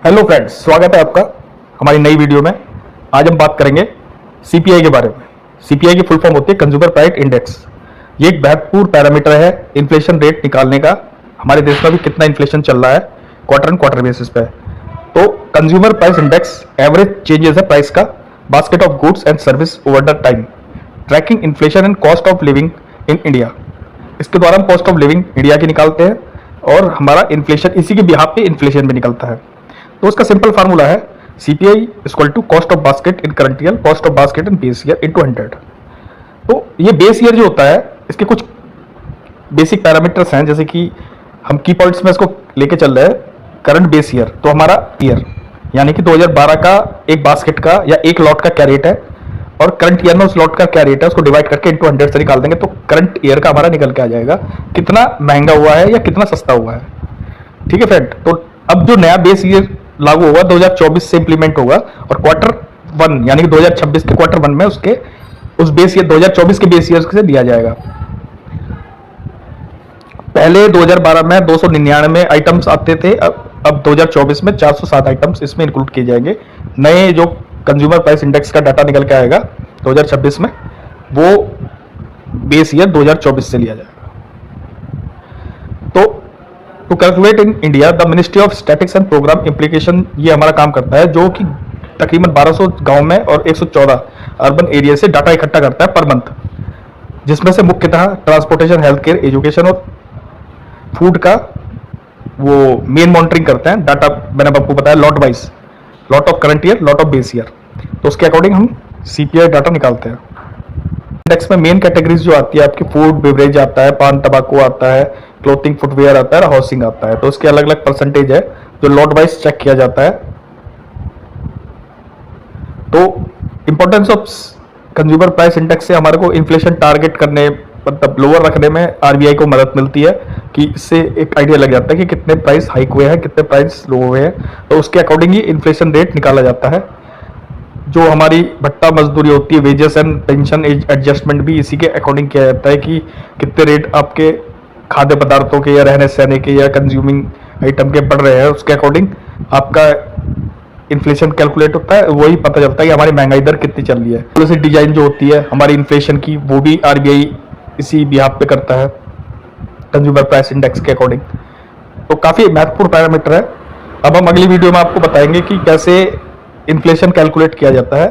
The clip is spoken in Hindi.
हेलो फ्रेंड्स, स्वागत है आपका हमारी नई वीडियो में। आज हम बात करेंगे सीपीआई के बारे में। सीपीआई की फुल फॉर्म होती है कंज्यूमर प्राइस इंडेक्स। ये एक महत्वपूर्ण पैरामीटर है इन्फ्लेशन रेट निकालने का। हमारे देश में भी कितना इन्फ्लेशन चल रहा है क्वार्टर एंड क्वार्टर बेसिस पे। तो consumer price index average changes है प्राइस का basket of goods and service over the time, tracking inflation and cost of living in India. इसके द्वारा हम कॉस्ट ऑफ लिविंग इंडिया की निकालते हैं और हमारा इन्फ्लेशन इसी के बिहाफ पे इन्फ्लेशन भी निकलता है। तो उसका सिंपल फार्मूला है CPI equal to cost of basket in current year, cost of basket in base year into 100। तो ये बेस ईयर जो होता है इसके कुछ बेसिक पैरामीटर्स हैं, जैसे कि हम की पॉइंट्स में इसको लेके चल रहे हैं। करंट बेस ईयर तो हमारा ईयर यानी कि 2012 का एक बास्केट का या एक लॉट का क्या रेट है और करंट ईयर में उस लॉट का क्या रेट है, उसको डिवाइड करके इंटू 100 से निकाल देंगे तो करंट ईयर का हमारा निकल के आ जाएगा कितना महंगा हुआ है या कितना सस्ता हुआ है। ठीक है फ्रेंड, तो अब जो नया बेस ईयर लागू होगा 2024 से इंप्लीमेंट होगा और क्वार्टर वन यानी कि 2026 के क्वार्टर वन में उसके उस बेस ईयर 2024 के बेस ईयर से लिया जाएगा। पहले 2012 में 299 आइटम्स आते थे, अब 2024 में 407 आइटम्स इसमें इंक्लूड किए जाएंगे। नए जो कंज्यूमर प्राइस इंडेक्स का डाटा निकल के आएगा 2026 में, वो बेस ईयर 2024 से लिया जाएगा। To calculate in India the ministry of statics and programme implication ये हमारा काम करता है, जो कि तकरीबन 1200 गांव में और 114 अर्बन एरिया से डाटा इकट्ठा करता है पर मंथ, जिसमें से मुख्यतः ट्रांसपोर्टेशन, हेल्थ केयर, एजुकेशन और फूड का वो मेन मॉनिटरिंग करते हैं। डाटा मैंने आपको बताया lot wise, lot of current year, lot of base year, तो उसके अकॉर्डिंग हम CPI डाटा निकालते हैं। इंडेक्स में मेन कैटेगरीज जो आती है आपकी फूड बेवरेज आता है, पान तंबाकू आता है, क्लोथिंग फुटवेयर आता है, हाउसिंग आता है। तो उसके अलग अलग परसेंटेज है जो लॉट वाइज चेक किया जाता है। तो importance of consumer price index से हमारे को इन्फ्लेशन टारगेट करने मतलब लोअर रखने में RBI को मदद मिलती है कि इससे एक आइडिया लग जाता है कि कितने प्राइस हाइक हुए हैं, कितने प्राइस लो हुए हैं। तो उसके अकॉर्डिंग ही इन्फ्लेशन रेट निकाला जाता है। जो हमारी भत्ता मजदूरी होती है, वेजेस एंड पेंशन एडजस्टमेंट भी इसी के अकॉर्डिंग किया जाता है कि कितने रेट आपके खाद्य पदार्थों के या रहने सहने के या कंज्यूमिंग आइटम के बढ़ रहे हैं, उसके अकॉर्डिंग आपका इन्फ्लेशन कैलकुलेट होता है। वही पता चलता है कि हमारी महंगाई दर कितनी चल रही है। पॉलिसी डिजाइन जो होती है हमारी इन्फ्लेशन की, वो भी RBI इसी बिहाफ पे करता है कंज्यूमर प्राइस इंडेक्स के अकॉर्डिंग। तो काफ़ी महत्वपूर्ण पैरामीटर है। अब हम अगली वीडियो में आपको बताएंगे कि कैसे इन्फ्लेशन कैलकुलेट किया जाता है।